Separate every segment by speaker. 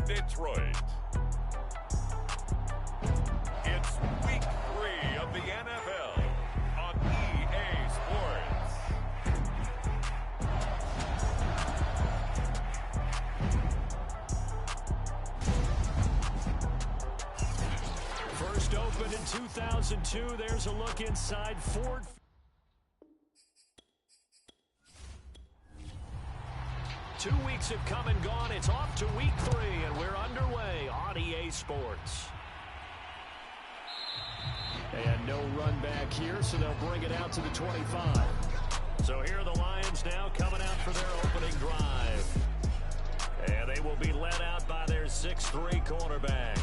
Speaker 1: Detroit. It's week 3 of the NFL on EA Sports.
Speaker 2: First opened in 2002. There's a look inside Ford. Two weeks have come and gone. It's off to week 3, and we're underway on EA Sports. And no run back here, so they'll bring it out to the 25. So here are the Lions now coming out for their opening drive. And they will be led out by their 6'3" cornerback.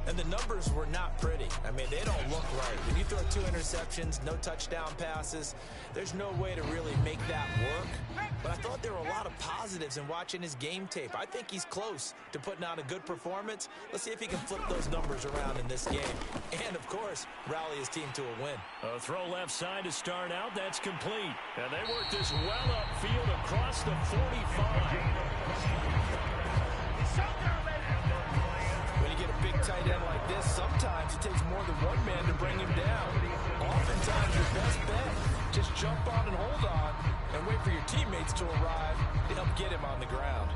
Speaker 3: And the numbers were not pretty. I mean, they don't look right. When you throw 2 interceptions, no touchdown passes, there's no way to really make that work. But I thought there were a lot of positives in watching his game tape. I think he's close to putting out a good performance. Let's see if he can flip those numbers around in this game. And, of course, rally his team to a win.
Speaker 2: A throw left side to start out. That's complete. And they work this well upfield across the 45.
Speaker 3: When you get a big tight end like this, sometimes it takes more than one man to bring him down. Oftentimes, your best bet, just jump on and hold on and wait for your teammates to arrive to help get him on the ground.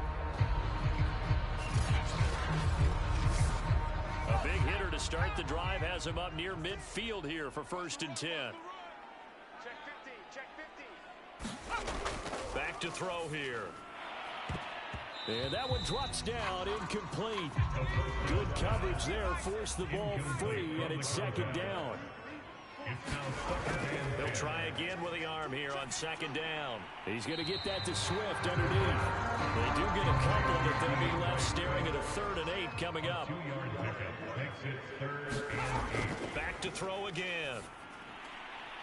Speaker 2: A big hitter to start the drive has him up near midfield here for 1st and 10. Back to throw here. And that one drops down, incomplete. Good coverage there, forced the ball free, and it's 2nd down. They'll try again with the arm here on 2nd down. He's going to get that to Swift underneath. They do get a couple, but they'll be left staring at a 3rd and 8 coming up. Back to throw again.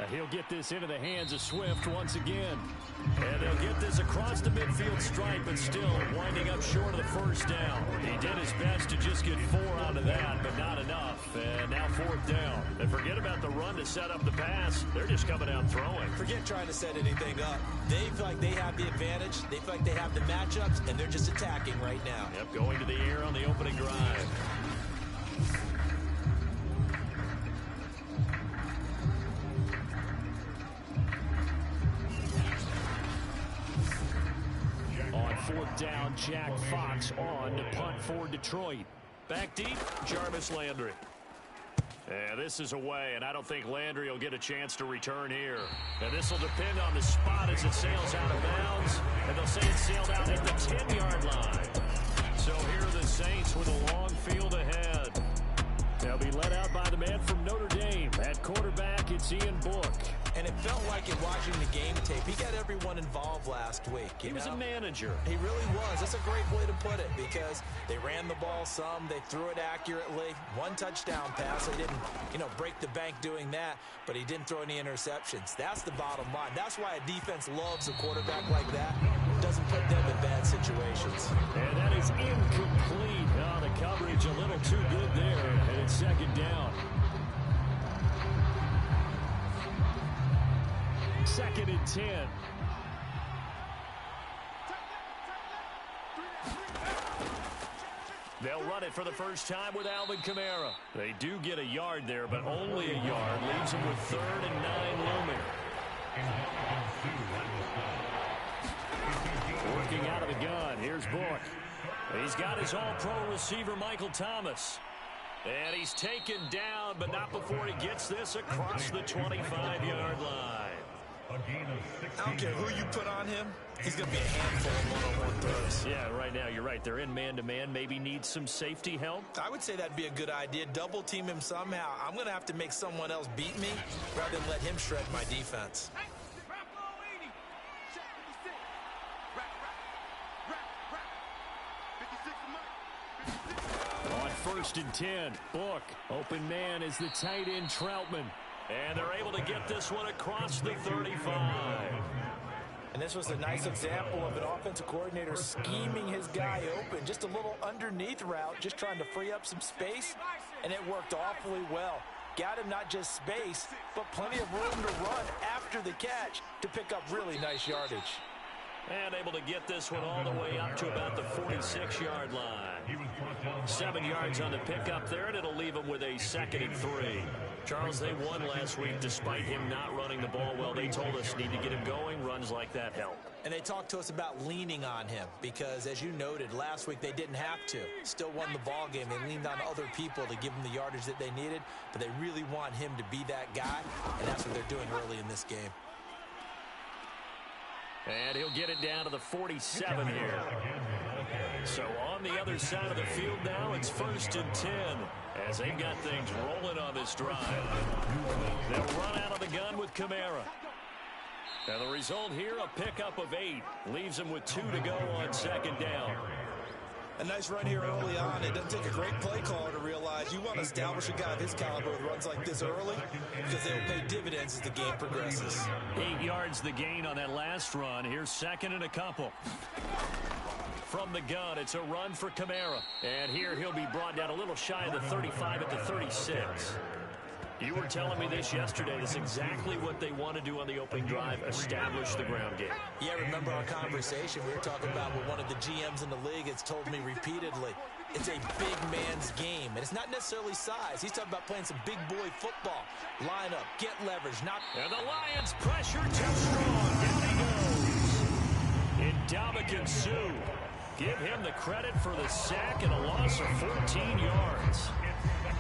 Speaker 2: And he'll get this into the hands of Swift once again. And they'll get this across the midfield stripe, but still winding up short of the 1st down. He did his best to just get 4 out of that, but not enough. And now 4th down. And forget about the run to set up the pass. They're just coming out throwing.
Speaker 3: Forget trying to set anything up. They feel like they have the advantage. They feel like they have the matchups, and they're just attacking right now.
Speaker 2: Yep, going to the air on the opening drive. On 4th down, Jack Fox on to punt for Detroit. Back deep, Jarvis Landry. Yeah, this is away, and I don't think Landry will get a chance to return here. And this will depend on the spot as it sails out of bounds. And they'll say it sailed out at the 10-yard line. So here are the Saints with a long field ahead. They'll be led out by the man from Notre Dame. At quarterback, it's Ian Book.
Speaker 3: And it felt like it watching the game tape. He got everyone involved last week.
Speaker 2: He was a manager.
Speaker 3: He really was. That's a great way to put it because they ran the ball some. They threw it accurately. 1 touchdown pass. They didn't, break the bank doing that, but he didn't throw any interceptions. That's the bottom line. That's why a defense loves a quarterback like that. Doesn't put them in bad situations.
Speaker 2: And that is incomplete. Oh, the coverage a little too good there, and it's 2nd down. 2nd and 10. They'll run it for the first time with Alvin Kamara. They do get a yard there, but only a yard. Leaves them with 3rd and 9 looming. Working out of the gun. Here's Book. He's got his all-pro receiver, Michael Thomas. And he's taken down, but not before he gets this across the 25-yard line.
Speaker 3: I don't care who you put on him. He's going to be a handful of one-on-one throws.
Speaker 2: Yeah, right now you're right. They're in man-to-man. Maybe need some safety help.
Speaker 3: I would say that'd be a good idea. Double team him somehow. I'm going to have to make someone else beat me rather than let him shred my defense.
Speaker 2: On 1st and 10, Book. Open man is the tight end Troutman. And they're able to get this one across the 35.
Speaker 3: And this was a nice example of an offensive coordinator scheming his guy open. Just a little underneath route, just trying to free up some space, and it worked awfully well. Got him not just space, but plenty of room to run after the catch to pick up really nice yardage.
Speaker 2: And able to get this one all the way up to about the 46-yard line. 7 yards on the pickup there, and it'll leave them with a 2nd and 3. Charles, they won last week despite him not running the ball well. They told us need to get him going. Runs like that help.
Speaker 3: And they talked to us about leaning on him because, as you noted, last week they didn't have to. Still won the ball game. They leaned on other people to give them the yardage that they needed, but they really want him to be that guy, and that's what they're doing early in this game.
Speaker 2: And he'll get it down to the 47 here. So on the other side of the field now, it's 1st and 10 as they've got things rolling on this drive. They'll run out of the gun with Kamara. And the result here, a pickup of 8. Leaves them with 2 to go on 2nd down.
Speaker 3: A nice run here early on. It doesn't take a great play caller to realize you want to establish a guy of his caliber with runs like this early because they'll pay dividends as the game progresses.
Speaker 2: 8 yards the gain on that last run. Here's 2nd and a couple. From the gun, it's a run for Kamara. And here he'll be brought down a little shy of the 35 at the 36. You were telling me this yesterday. That's exactly what they want to do on the opening drive, establish the ground game.
Speaker 3: Yeah, remember our conversation? We were talking about what one of the GMs in the league has told me repeatedly. It's a big man's game, and it's not necessarily size. He's talking about playing some big boy football. Line up, get leverage, not...
Speaker 2: And the Lions pressure too strong. Down he goes. Ndamukong Suh. Give him the credit for the sack and a loss of 14 yards.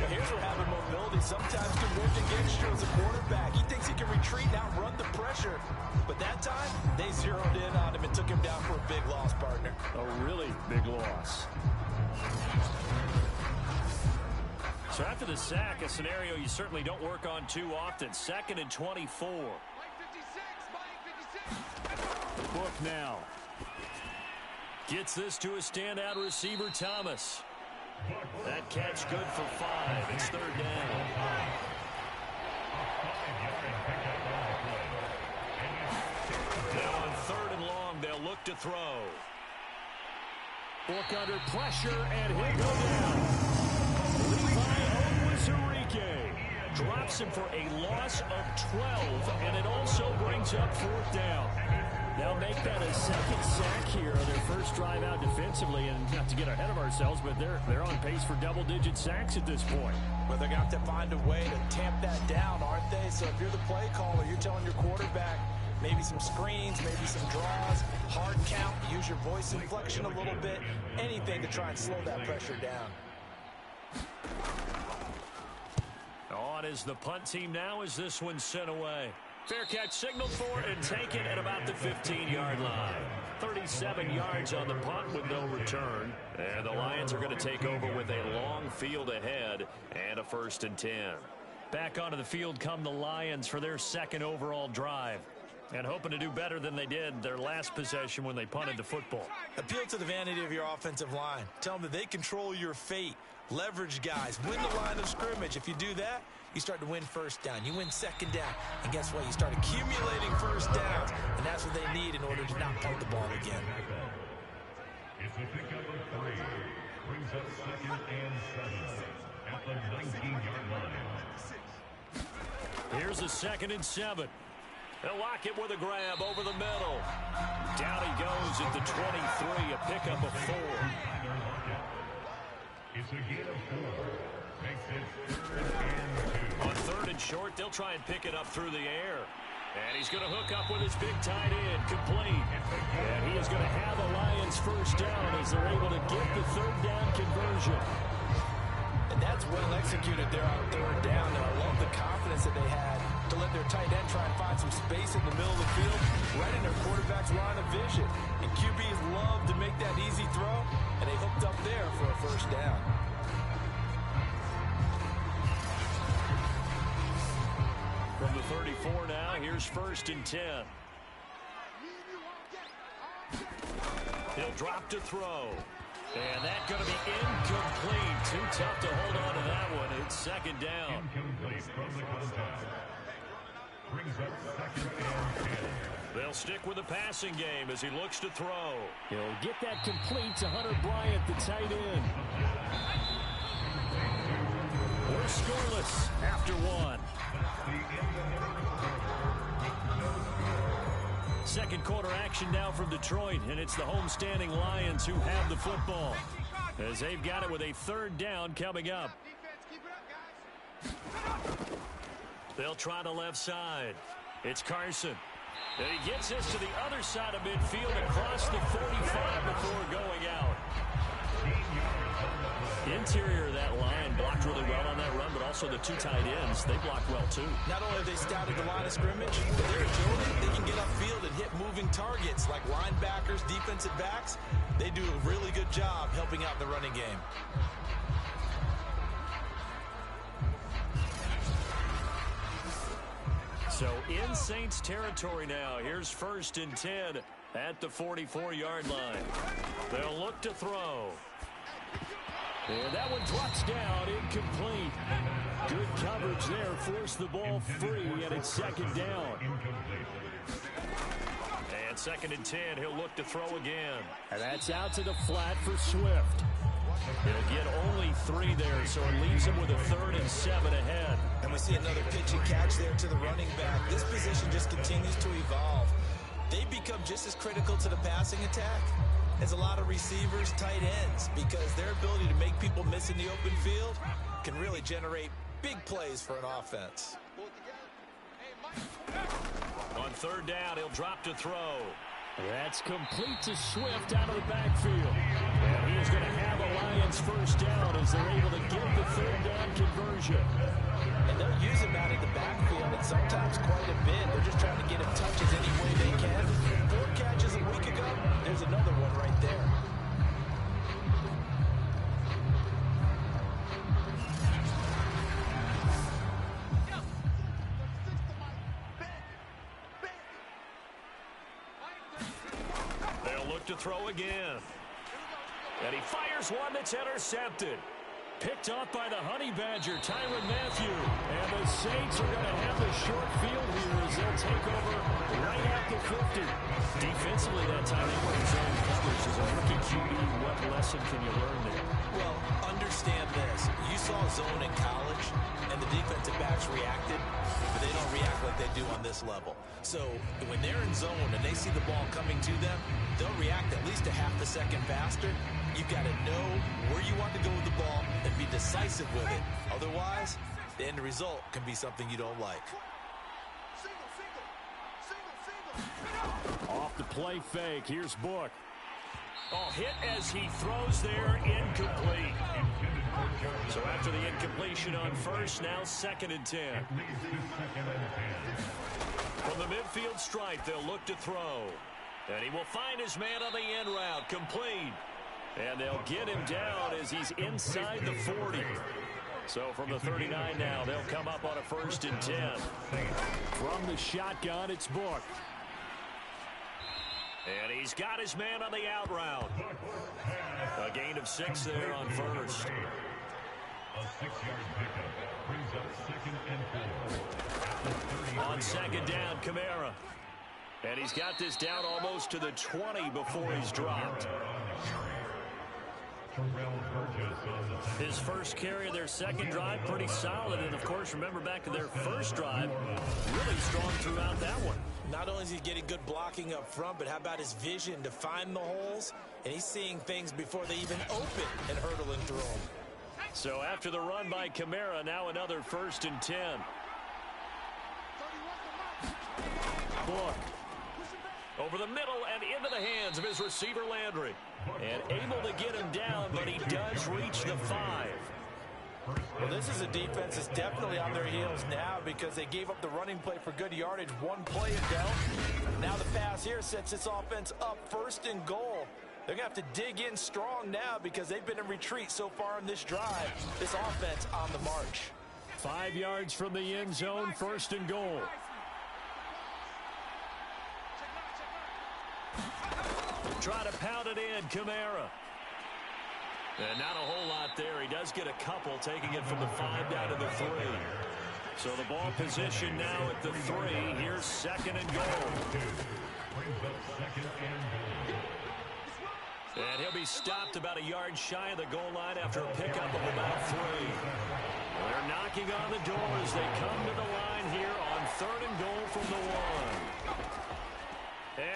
Speaker 3: Here's what having mobility sometimes can work against you as a quarterback. He thinks he can retreat and outrun the pressure. But that time, they zeroed in on him and took him down for a big loss, partner.
Speaker 2: A really big loss. So after the sack, a scenario you certainly don't work on too often. 2nd and 24. Book now. Gets this to a standout receiver, Thomas. That catch good for 5. It's 3rd down. Now on 3rd and long, they'll look to throw. Book under pressure, and he'll go down. Levi Onwuzurike drops him for a loss of 12, and it also brings up 4th down. They'll make that a 2nd sack here on their first drive out defensively, and not to get ahead of ourselves, but they're on pace for double-digit sacks at this point.
Speaker 3: But they're going to have to find a way to tamp that down, aren't they? So if you're the play caller, you're telling your quarterback maybe some screens, maybe some draws, hard count, use your voice inflection a little bit, anything to try and slow that pressure down.
Speaker 2: On is the punt team now as this one's sent away. Fair catch signaled for and taken at about the 15-yard line. 37 yards on the punt with no return. And the Lions are going to take over with a long field ahead and a 1st and 10. Back onto the field come the Lions for their 2nd overall drive. And hoping to do better than they did their last possession when they punted the football.
Speaker 3: Appeal to the vanity of your offensive line. Tell them that they control your fate. Leverage guys. Win the line of scrimmage. If you do that, you start to win 1st down. You win 2nd down. And guess what? You start accumulating 1st downs. And that's what they need in order to not punt the ball again.
Speaker 1: It's a pickup of 3. Brings up 2nd and 7 at the 19-yard line.
Speaker 2: Here's a 2nd and 7. They'll lock it with a grab over the middle. Down he goes at the 23, a pickup of 4.
Speaker 1: It's a gain of 4. Makes it 3rd and 2.
Speaker 2: On 3rd and short, they'll try and pick it up through the air. And he's going to hook up with his big tight end, complete. And he is going to have the Lions 1st down as they're able to get the 3rd down conversion.
Speaker 3: And that's well executed there on 3rd down. And I love the confidence that they had to let their tight end try and find some space in the middle of the field, right in their quarterback's line of vision. And QBs love to make that easy throw, and they hooked up there for a 1st down.
Speaker 2: From the 34 now, here's 1st and 10. He'll drop to throw. And that's going to be incomplete. Too tough to hold on to that one. It's 2nd down.
Speaker 1: Incomplete from the contact. Brings up 2nd and 10.
Speaker 2: They'll stick with the passing game as he looks to throw. He'll get that complete to Hunter Bryant, the tight end. We're scoreless after 1. Second quarter action now from Detroit, and it's the homestanding Lions who have the football as they've got it with a third down coming up. They'll try the left side. It's Carson. And he gets this to the other side of midfield across the 45 before going out. Interior of that line blocked really well on that run, but also the two tight ends, they blocked well too.
Speaker 3: Not only have they scouted the line of scrimmage, but their agility, they can get upfield and hit moving targets like linebackers, defensive backs. They do a really good job helping out the running game.
Speaker 2: So in Saints territory now. Here's 1st and 10 at the 44-yard line. They'll look to throw. And that one drops down, incomplete. Good coverage there, forced the ball free, and it's 2nd down. And 2nd and 10, he'll look to throw again. And that's out to the flat for Swift. He'll get only 3 there, so it leaves him with a 3rd and 7 ahead.
Speaker 3: And we see another pitch and catch there to the running back. This position just continues to evolve. They become just as critical to the passing attack as a lot of receivers, tight ends, because their ability to make people miss in the open field can really generate big plays for an offense.
Speaker 2: On 3rd down, he'll drop to throw. That's complete to Swift out of the backfield. And he's going to have a Lions 1st down as they're able to get the 3rd down conversion.
Speaker 3: And they'll use him out of the backfield, and sometimes quite a bit. They're just trying to get him touches any way they can. 4 catches a week ago. There's another one right there.
Speaker 2: They'll look to throw again. And he fires one that's intercepted. Picked off by the Honey Badger, Tyrann Mathieu. And the Saints are going to have the short field here as they'll take over right at the 50. Defensively that time, they were in zone coverage. As a rookie QB, what lesson can you learn there?
Speaker 3: Well, understand this. You saw zone in college, and the defensive backs reacted, but they don't react like they do on this level. So when they're in zone and they see the ball coming to them, they'll react at least a half a second faster. You've got to know where you want to go with the ball and be decisive with it. Otherwise, the end result can be something you don't like.
Speaker 2: Off the play fake. Here's Book. Oh, hit as he throws there, incomplete. So after the incompletion on 1st, now 2nd and 10. From the midfield stripe, they'll look to throw. And he will find his man on the end route, complete. And they'll get him down as he's inside the 40. So from the 39 now, they'll come up on a 1st and 10. From the shotgun, it's Book. And he's got his man on the out route. A gain of 6 there on 1st.
Speaker 1: A 6-yard pickup brings up 2nd and 4.
Speaker 2: On 2nd down, Kamara. And he's got this down almost to the 20 before he's dropped. His first carry of their 2nd drive, pretty solid. And, of course, remember back to their 1st drive, really strong throughout that one.
Speaker 3: Not only is he getting good blocking up front, but how about his vision to find the holes? And he's seeing things before they even open and hurdling through them.
Speaker 2: So after the run by Kamara, now another 1st and 10. Book. Over the middle and into the hands of his receiver, Landry. And able to get him down, but he does reach the 5.
Speaker 3: Well, this is a defense that's definitely on their heels now because they gave up the running play for good yardage one play ago. Now the pass here sets this offense up 1st and goal. They're going to have to dig in strong now because they've been in retreat so far in this drive. This offense on the march.
Speaker 2: 5 yards from the end zone, 1st and goal. Try to pound it in, Kamara. And not a whole lot there. He does get a couple, taking it from the 5 down to the 3. So the ball position now at the 3. Here's 2nd and goal. And he'll be stopped about a yard shy of the goal line after a pickup of about 3. They're knocking on the door as they come to the line here on 3rd and goal from the 1.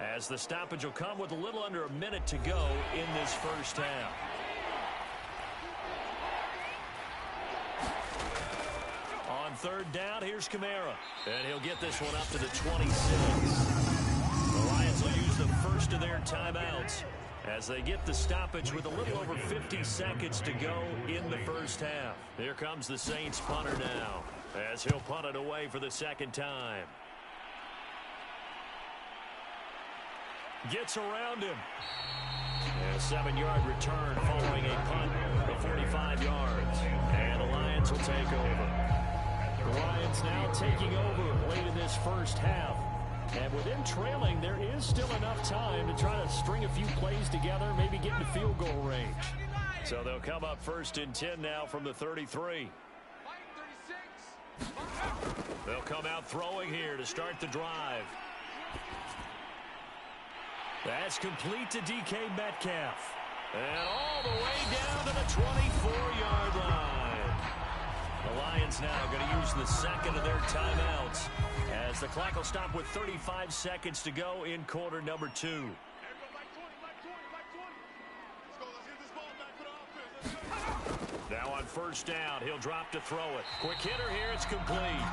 Speaker 2: as the stoppage will come with a little under a minute to go in this first half. On third down, here's Kamara, and he'll get this one up to the 26. The Lions will use the first of their timeouts as they get the stoppage with a little over 50 seconds to go in the first half. Here comes the Saints punter now, as he'll punt it away for the second time. Gets around him. And a 7-yard return following a punt of 45 yards. And the Lions will take over. The Lions now taking over late in this first half. And with them trailing, there is still enough time to try to string a few plays together, maybe get into field goal range. So they'll come up first and 10 now from the 33. They'll come out throwing here to start the drive. That's complete to DK Metcalf. And all the way down to the 24-yard line. The Lions now going to use the second of their timeouts as the clock will stop with 35 seconds to go in quarter number 2. Now on first down, he'll drop to throw it. Quick hitter here, it's complete.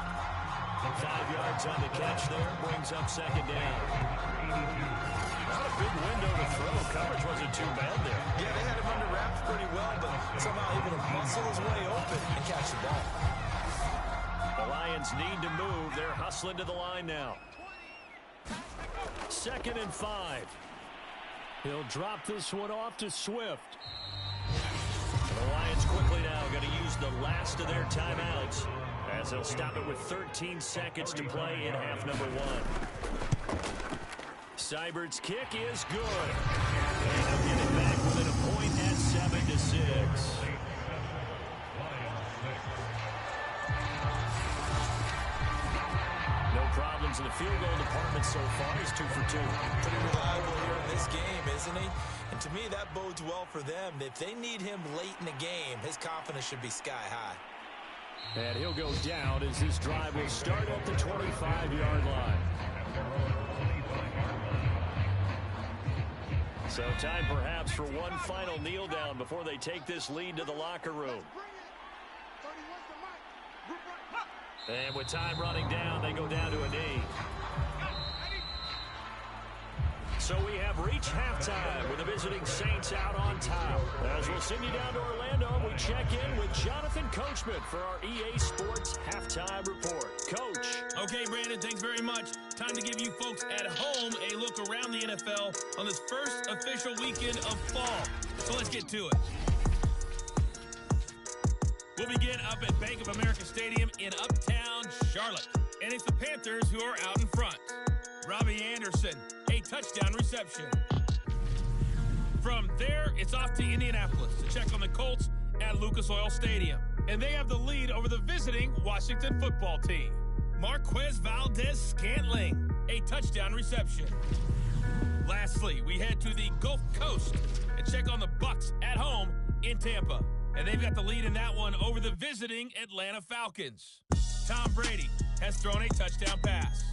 Speaker 2: 5 yards on the catch there, brings up second down. Not a big window to throw. Coverage wasn't too bad there.
Speaker 3: Yeah, they had him under wraps pretty well, but somehow able to muscle his way open and catch the ball.
Speaker 2: The Lions need to move. They're hustling to the line now. 2nd and 5. He'll drop this one off to Swift. The Lions quickly now going to use the last of their timeouts as they'll stop it with 13 seconds to play in half number 1. Seibert's kick is good. And they'll get it back within a point at 7-6. No problems in the field goal department so far. He's 2 for 2.
Speaker 3: Pretty reliable here in this game, isn't he? And to me, that bodes well for them. If they need him late in the game, his confidence should be sky high.
Speaker 2: And he'll go down as this drive will start at the 25-yard line. So time perhaps for one final kneel down before they take this lead to the locker room. And with time running down, they go down to a knee. So we have reached halftime with the visiting Saints out on top. As we'll send you down to Orlando, we check in with Jonathan Coachman for our EA Sports Halftime Report. Coach.
Speaker 4: Okay, Brandon, thanks very much. Time to give you folks at home a look around the NFL on this first official weekend of fall. So let's get to it. We'll begin up at Bank of America Stadium in Uptown Charlotte. And it's the Panthers who are out in front. Robbie Anderson, a touchdown reception. From there, it's off to Indianapolis to check on the Colts at Lucas Oil Stadium. And they have the lead over the visiting Washington football team. Marquez Valdez-Scantling, a touchdown reception. Lastly, we head to the Gulf Coast and check on the Bucs at home in Tampa. And they've got the lead in that one over the visiting Atlanta Falcons. Tom Brady has thrown a touchdown pass.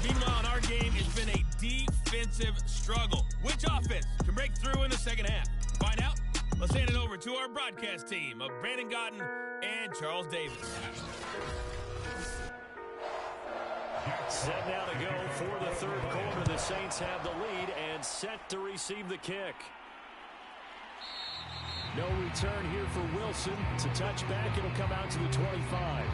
Speaker 4: Meanwhile, in our game, it's been a defensive struggle. Which offense can break through in the second half? Find out. Let's hand it over to our broadcast team of Brandon Gaudin and Charles Davis.
Speaker 2: Set now to go for the third quarter. The Saints have the lead and set to receive the kick. No return here for Wilson. To touch back, it'll come out to the 25.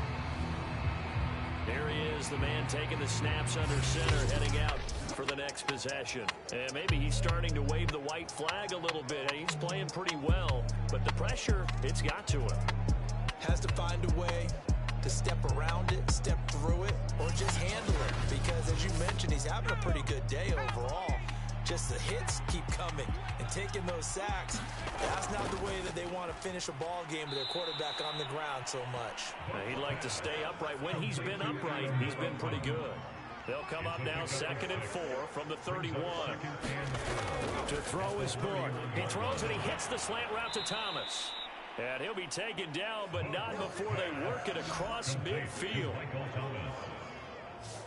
Speaker 2: There he is, the man taking the snaps under center, heading out for the next possession. And maybe he's starting to wave the white flag a little bit. He's playing pretty well, but the pressure, it's got to him.
Speaker 3: Has to find a way to step around it, step through it, or just handle it. Because as you mentioned, he's having a pretty good day overall. Just the hits keep coming and taking those sacks. That's not the way that they want to finish a ball game with their quarterback on the ground so much.
Speaker 2: He'd like to stay upright. When he's been upright, he's been pretty good. They'll come up now 2nd and 4 from the 31. To throw his book. He throws and he hits the slant route to Thomas. And he'll be taken down, but not before they work it across midfield.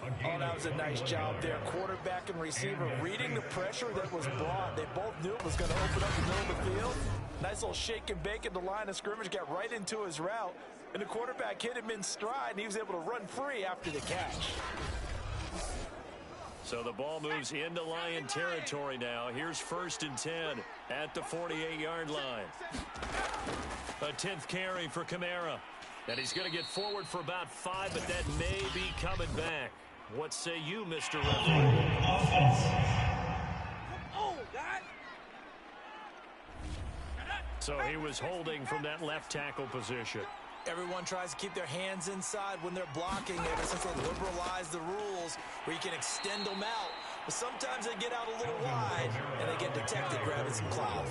Speaker 3: Oh, that was a nice job there. Quarterback and receiver reading the pressure that was brought. They both knew it was going to open up the middle of the field. Nice little shake and bake at the line of scrimmage, got right into his route. And the quarterback hit him in stride, and he was able to run free after the catch.
Speaker 2: So the ball moves into Lion territory now. Here's 1st and 10 at the 48-yard line. A 10th carry for Kamara. And he's going to get forward for about 5, but that may be coming back. What say you, Mr. Referee? So he was holding from that left tackle position.
Speaker 3: Everyone tries to keep their hands inside when they're blocking ever since they liberalized the rules where you can extend them out. But sometimes they get out a little wide and they get detected grabbing some cloth.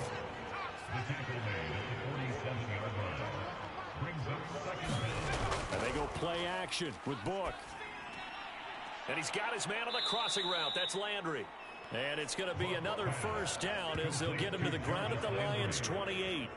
Speaker 1: The tackle made at the 47-yard line. Brings up 2nd down.
Speaker 2: And they go play action with Book. And he's got his man on the crossing route. That's Landry. And it's going to be another 1st down as they'll get him to the ground at the Lions' 28.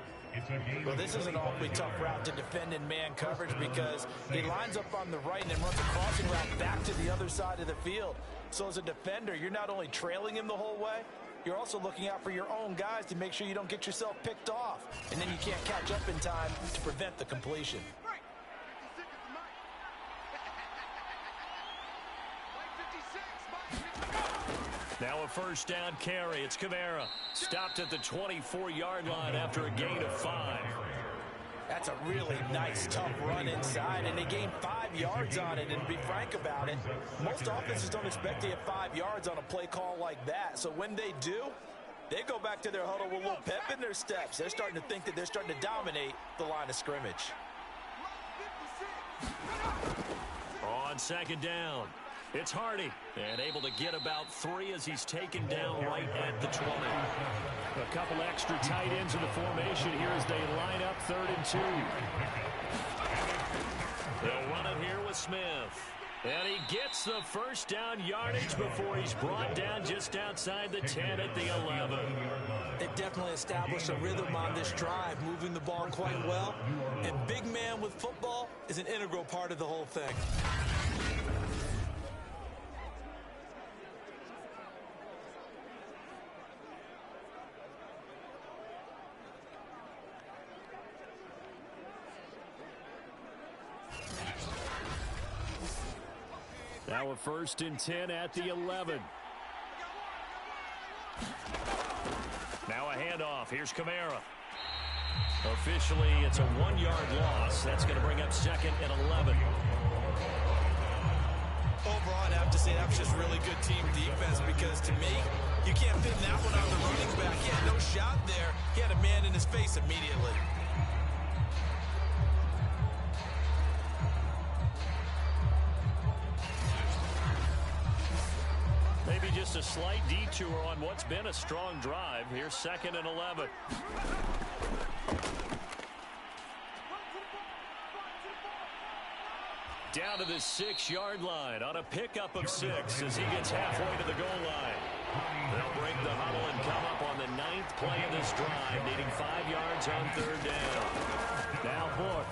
Speaker 3: Well, this is an awfully tough route to defend in man coverage because he lines up on the right and then runs a crossing route back to the other side of the field. So as a defender, you're not only trailing him the whole way, you're also looking out for your own guys to make sure you don't get yourself picked off. And then you can't catch up in time to prevent the completion.
Speaker 2: Now a 1st down carry. It's Kamara. Stopped at the 24-yard line after a gain of 5.
Speaker 3: That's a really nice, tough run inside, and they gained 5 yards on it. And to be frank about it, most offenses don't expect to get 5 yards on a play call like that. So when they do, they go back to their huddle with a little pep in their steps. They're starting to think that they're starting to dominate the line of scrimmage.
Speaker 2: On 2nd down, it's Hardy, and able to get about 3 as he's taken down right at the 20. A couple extra tight ends in the formation here as they line up 3rd and 2. They'll run it here with Smith. And he gets the 1st down yardage before he's brought down just outside the 10 at the 11.
Speaker 3: They've definitely established a rhythm on this drive, moving the ball quite well. And big man with football is an integral part of the whole thing.
Speaker 2: Now a 1st and 10 at the 11. Now a handoff. Here's Kamara. Officially, it's a 1-yard loss. That's going to bring up 2nd and 11.
Speaker 3: Overall, I'd have to say that was just really good team defense because, to me, you can't pin that one on the running back. He had no shot there. He had a man in his face immediately.
Speaker 2: Maybe just a slight detour on what's been a strong drive. Here's 2nd and 11. Down to the 6-yard line on a pickup of 6 as he gets halfway to the goal line. They'll break the huddle and come up on the 9th play of this drive, needing 5 yards on 3rd down. Now Book.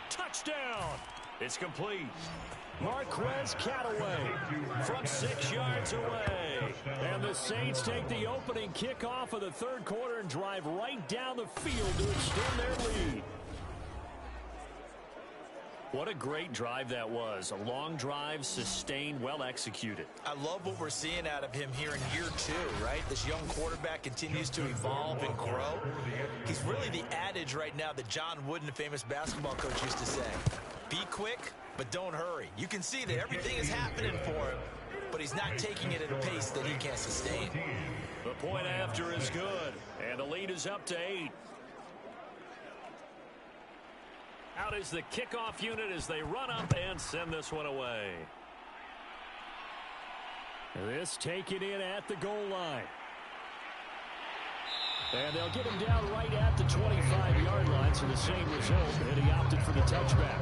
Speaker 2: Touchdown! It's complete. Marquez Callaway from 6 yards away. And the Saints take the opening kickoff of the 3rd quarter and drive right down the field to extend their lead. What a great drive that was. A long drive, sustained, well executed.
Speaker 3: I love what we're seeing out of him here in year 2, right? This young quarterback continues to evolve and grow. He's really the adage right now that John Wooden, the famous basketball coach, used to say. Be quick, but don't hurry. You can see that everything is happening for him, but he's not taking it at a pace that he can't sustain.
Speaker 2: The point after is good, and the lead is up to 8. Out is the kickoff unit as they run up and send this one away. This taken in at the goal line. And they'll get him down right at the 25-yard line, so the same result, and he opted for the touchback.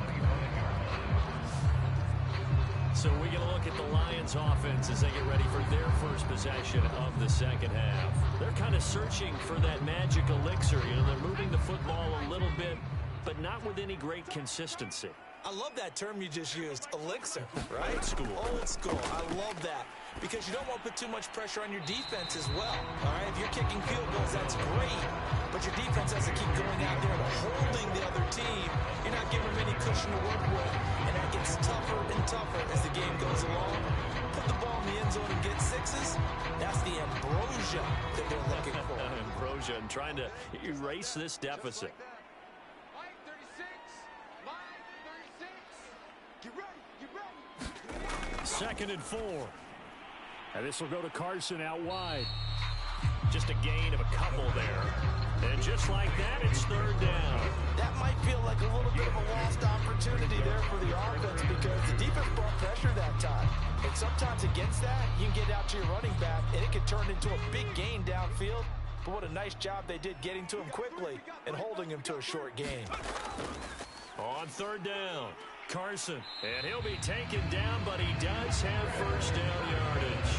Speaker 2: So we're going to look at the Lions offense as they get ready for their first possession of the second half. They're kind of searching for that magic elixir. You know, they're moving the football a little bit, but not with any great consistency.
Speaker 3: I love that term you just used, elixir, right?
Speaker 2: Old school.
Speaker 3: Old school. I love that because you don't want to put too much pressure on your defense as well, all right? If you're kicking field goals, that's great, but your defense has to keep going out there and holding the other team. You're not giving them any cushion to work with, and that gets tougher and tougher as the game goes along. Put the ball in the end zone and get sixes. That's the ambrosia that they're looking for.
Speaker 2: Ambrosia and trying to erase this deficit. Second and 4. And this will go to Carson out wide. Just a gain of a couple there. And just like that, it's third down.
Speaker 3: That might feel like a little bit of a lost opportunity there for the offense because the defense brought pressure that time. And sometimes against that, you can get out to your running back, and it can turn into a big gain downfield. But what a nice job they did getting to him quickly and holding him to a short gain.
Speaker 2: On third down, Carson. And he'll be taken down, but he does have first down yardage.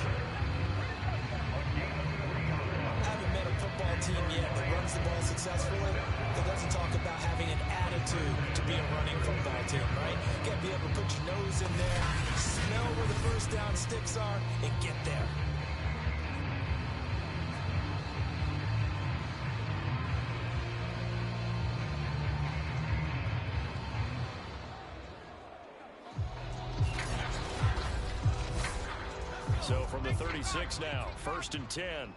Speaker 3: I haven't met a football team yet that runs the ball successfully that doesn't talk about having an attitude to be a running football team, right? You got to be able to put your nose in there, smell where the first down sticks are, and get there.
Speaker 2: So from the 36 now, first and 10.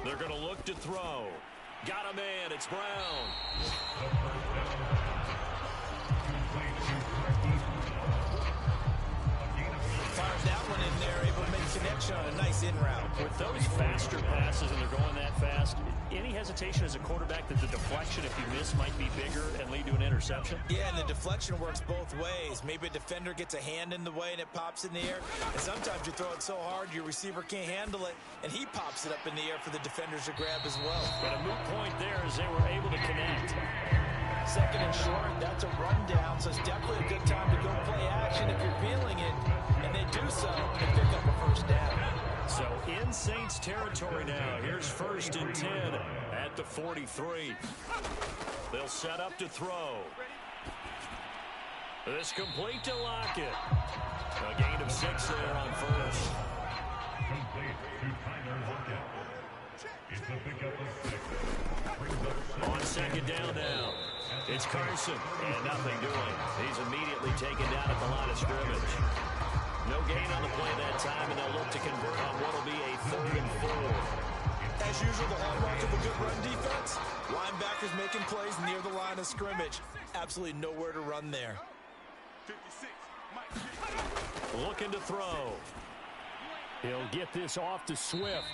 Speaker 2: They're going to look to throw. Got a man. It's Brown.
Speaker 3: Fires that one in there, able to make a connection on a nice in route.
Speaker 2: With those faster passes and they're going that fast, any hesitation as a quarterback that the deflection, if you miss, might be bigger and lead to an interception?
Speaker 3: Yeah, and the deflection works both ways. Maybe a defender gets a hand in the way and it pops in the air. And sometimes you throw it so hard your receiver can't handle it, and he pops it up in the air for the defenders to grab as well.
Speaker 2: But a moot point there as they were able to connect.
Speaker 3: Second and short, that's a rundown, so it's definitely a good time to go play action if you're feeling it. And they do so and pick up a first down.
Speaker 2: So in Saints territory now. Here's first and 10 at the 43. They'll set up to throw. This complete to Lockett. A gain of 6 there on first.
Speaker 1: Complete to Tyler Lockett. It's a pickup of 6. Brings up
Speaker 2: On second down now, it's Carson, and nothing doing. He's immediately taken down at the line of scrimmage. No gain on the play that time, and they'll look to convert on what will be a 3rd and 4.
Speaker 3: As usual, the hallmark of a good run defense, linebackers making plays near the line of scrimmage. Absolutely nowhere to run there.
Speaker 2: Looking to throw. He'll get this off to Swift,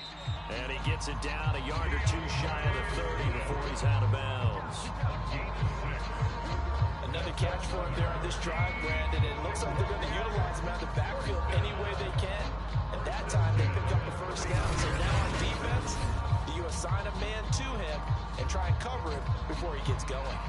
Speaker 2: and he gets it down a yard or 2 shy of the 30 before he's out of bounds.
Speaker 3: Another catch for him there on this drive, Brandon. It looks like they're going to utilize him out of the backfield any way they can. At that time, they pick up the first down. So now on defense, you assign a man to him and try and cover him before he gets going.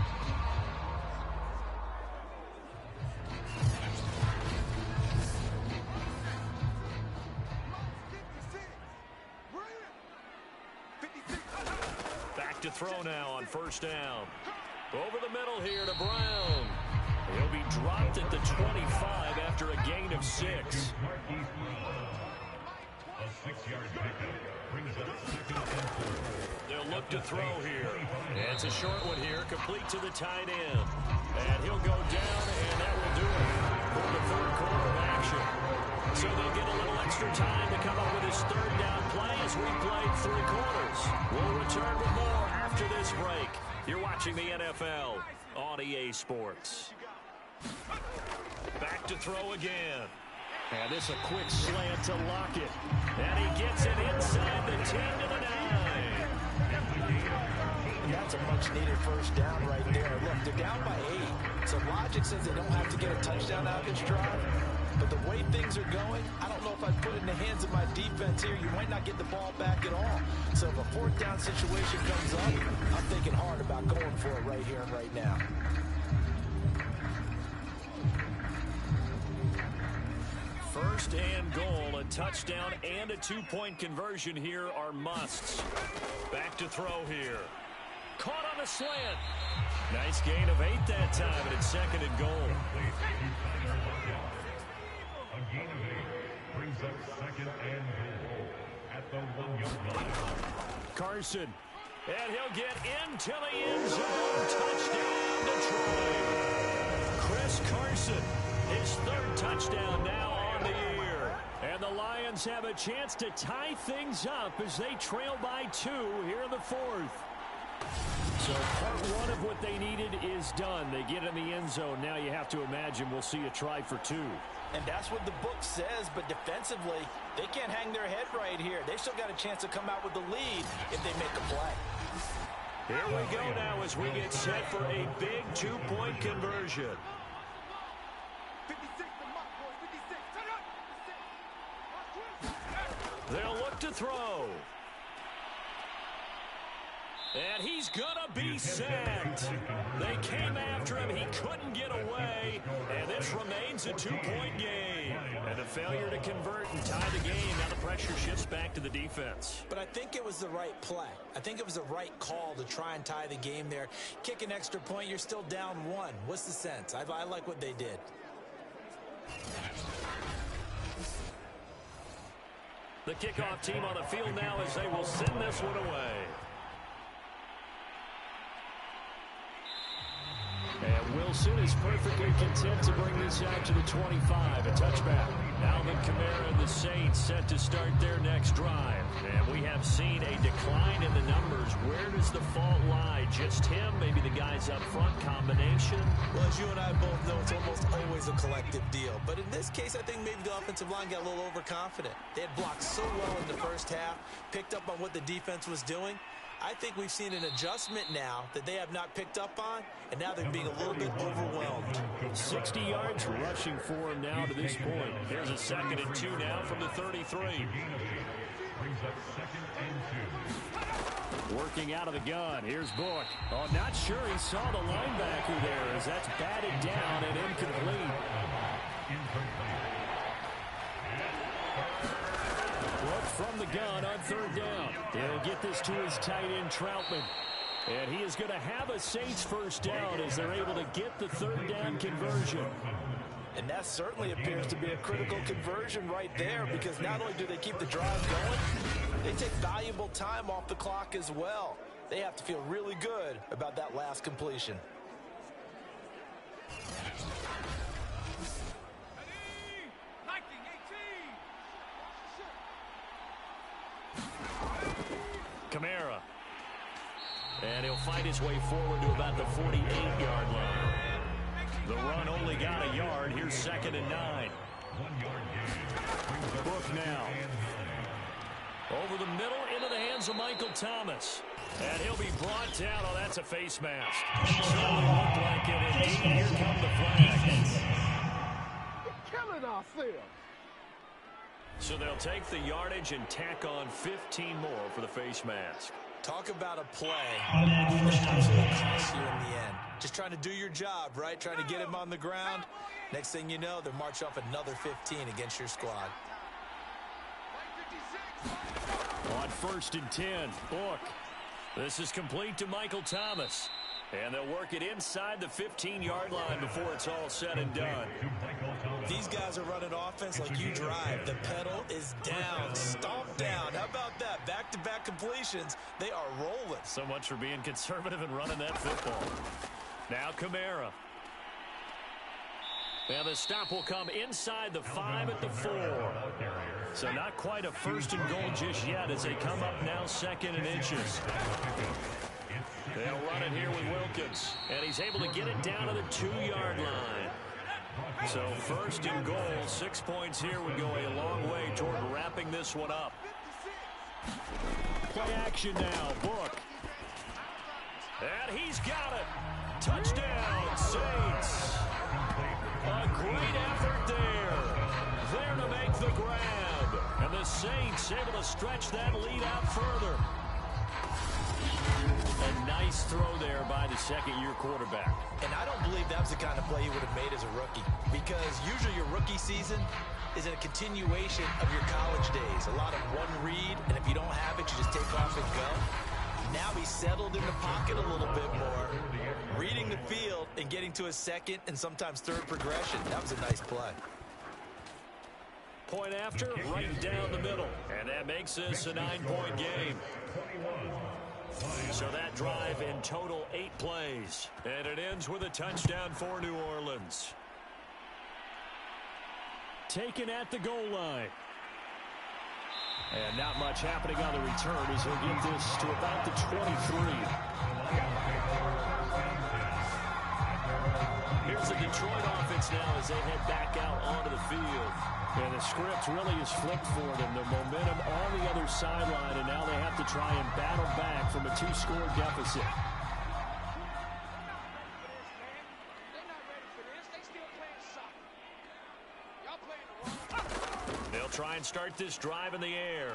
Speaker 2: Back to throw now on first down. Over the middle here to Brown. He'll be dropped at the 25 after a gain of 6.
Speaker 1: A 6-yard pickup brings up 2nd and 4.
Speaker 2: They'll look to throw here. And it's a short one here, complete to the tight end. And he'll go down, and that will do it for the 3rd quarter of action. So they'll get a little extra time to come up with his 3rd down play as we played 3 quarters. We'll return with more after this break. You're watching the NFL on EA Sports. Back to throw again. And this a quick slant to Lockett. And he gets it inside the 10 to the 9.
Speaker 3: And that's a much-needed first down right there. Look, they're down by 8. So logic says they don't have to get a touchdown out of this drive. But the way things are going, I don't know if I'd put it in the hands of my defense here. You might not get the ball back at all. So if a 4th down situation comes up, I'm thinking hard about going for it right here and right now.
Speaker 2: First and goal, a touchdown and a 2-point conversion here are musts. Back to throw here. caught on the slant. Nice gain of 8 that time, and it's 2nd and goal.
Speaker 1: A gain of 8 brings up 2nd and goal at the 1-yard line.
Speaker 2: Carson, and he'll get into the end zone. Touchdown, Detroit. Chris Carson, his 3rd touchdown now on the year. And the Lions have a chance to tie things up as they trail by 2 here in the 4th. So part 1 of what they needed is done. They get in the end zone. Now you have to imagine we'll see a try for 2.
Speaker 3: And that's what the book says, but defensively, they can't hang their head right here. They've still got a chance to come out with the lead if they make a play.
Speaker 2: Here we go now as we get set for a big 2-point conversion.
Speaker 5: 56, the mark, boys, 56.
Speaker 2: They'll look to throw. And he's going to be sacked. They came after him. He couldn't get away. And this remains a 2-point game. And a failure to convert and tie the game. Now the pressure shifts back to the defense.
Speaker 3: But I think it was the right play. I think it was the right call to try and tie the game there. Kick an extra point, you're still down 1. What's the sense? I like what they did.
Speaker 2: The kickoff team on the field now as they will send this one away. And Wilson is perfectly content to bring this out to the 25. A touchback. Alvin Kamara and the Saints set to start their next drive. And we have seen a decline in the numbers. Where does the fault lie? Just him? Maybe the guys up front? Combination?
Speaker 3: Well, as you and I both know, it's almost always a collective deal. But in this case, I think maybe the offensive line got a little overconfident. They had blocked so well in the first half, picked up on what the defense was doing. I think we've seen an adjustment now that they have not picked up on, and now they're being a little bit overwhelmed.
Speaker 2: 60 yards rushing for him now to this point. There's a 2nd and 2 now from the 33. Working out of the gun. Here's Book. Oh, not sure he saw the linebacker there as that's batted down and incomplete. Look from the gun on 3rd down. He'll get this to his tight end, Troutman. And he is going to have a Saints first down as they're able to get the 3rd down conversion.
Speaker 3: And that certainly appears to be a critical conversion right there, because not only do they keep the drive going, they take valuable time off the clock as well. They have to feel really good about that last completion.
Speaker 2: Kamara. And he'll find his way forward to about the 48-yard line. The run only got a yard. Here's 2nd and 9. Book now. Over the middle into the hands of Michael Thomas. And he'll be brought down. Oh, that's a face mask. Certainly looked like it. Indeed, here come the flags.
Speaker 5: We're killing ourselves.
Speaker 2: So they'll take the yardage and tack on 15 more for the face mask.
Speaker 3: Talk about a play that absolutely costs you in the end. Just trying to do your job, right? Trying to get him on the ground. Next thing you know, they're marching off another 15 against your squad.
Speaker 2: On 1st and 10, Book. This is complete to Michael Thomas. And they'll work it inside the 15-yard line before it's all said and done.
Speaker 3: These guys are running offense like you drive. The pedal is down, stomp down. How about that? Back-to-back completions. They are rolling.
Speaker 2: So much for being conservative and running that football. Now Kamara. And the stop will come inside the 5 at the 4. So not quite a 1st and goal just yet as they come up now 2nd and inches. They'll run it here with Wilkins. And he's able to get it down to the 2-yard line. So 1st and goal, 6 points here would go a long way toward wrapping this one up. Play action now, Book. And he's got it. Touchdown, Saints. A great effort there. There to make the grab. And the Saints able to stretch that lead out further. A nice throw there by the 2nd-year quarterback.
Speaker 3: And I don't believe that was the kind of play he would have made as a rookie, because usually your rookie season is a continuation of your college days. A lot of one read, and if you don't have it, you just take off and go. Now he's settled in the pocket a little bit more, reading the field and getting to a second and sometimes third progression. That was a nice play.
Speaker 2: Point after, right down the middle. And that makes this a 9-point game. So that drive in total 8 plays. And it ends with a touchdown for New Orleans. Taken at the goal line. And not much happening on the return as he'll get this to about the 23. Here's the Detroit offense now as they head back out onto the field. And the script really is flipped for them. The momentum on the other sideline, and now they have to try and battle back from a 2-score deficit. They'll try and start this drive in the air.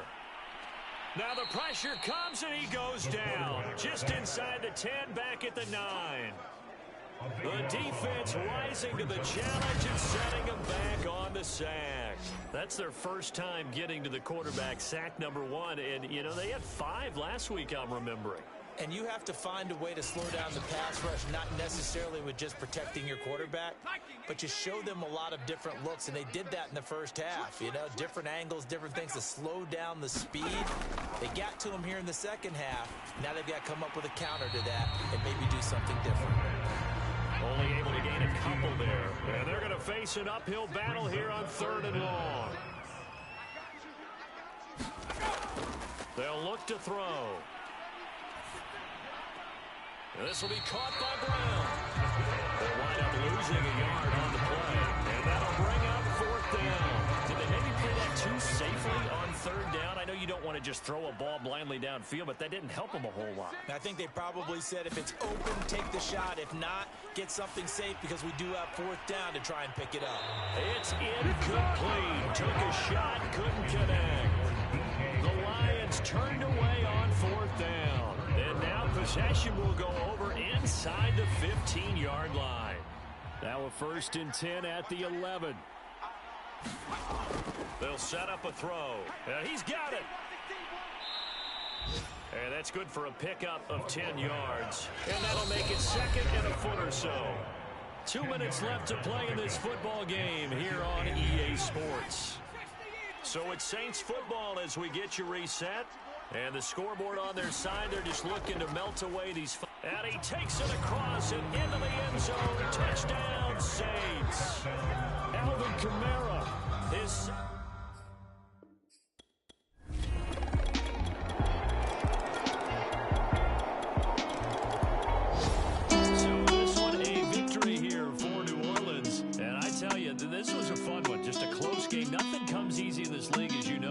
Speaker 2: Now the pressure comes and he goes down. Just inside the 10, back at the 9. The defense rising to the challenge and setting him back on the sack. That's their first time getting to the quarterback, sack number 1. And, you know, they had 5 last week, I'm remembering.
Speaker 3: And you have to find a way to slow down the pass rush, not necessarily with just protecting your quarterback, but you show them a lot of different looks, and they did that in the first half. You know, different angles, different things to slow down the speed. They got to him here in the second half. Now they've got to come up with a counter to that and maybe do something different.
Speaker 2: Only able to gain a couple there. And they're going to face an uphill battle here on 3rd and long. They'll look to throw. This will be caught by Brown. They'll wind up losing a yard on the play. And that'll bring up 4th down. Did they maybe play that too safely on 3rd down? I know you don't want to just throw a ball blindly downfield, but that didn't help them a whole lot.
Speaker 3: I think they probably said if it's open, take the shot. If not, get something safe because we do have 4th down to try and pick it up.
Speaker 2: It's incomplete. Took a shot, couldn't connect. The Lions turned away on 4th down. And now possession will go over inside the 15-yard line. Now a 1st and 10 at the 11. They'll set up a throw. He's got it. And that's good for a pickup of 10 yards. And that'll make it 2nd and a foot or so. 2 minutes left to play in this football game here on EA Sports. So it's Saints football as we get you reset. And the scoreboard on their side, they're just looking to melt away these. And he takes it across and into the end zone. Touchdown, Saints. Alvin Kamara is. So this one a victory here for New Orleans. And I tell you, this was a fun one. Just a close game. Nothing comes easy in this league, as you know.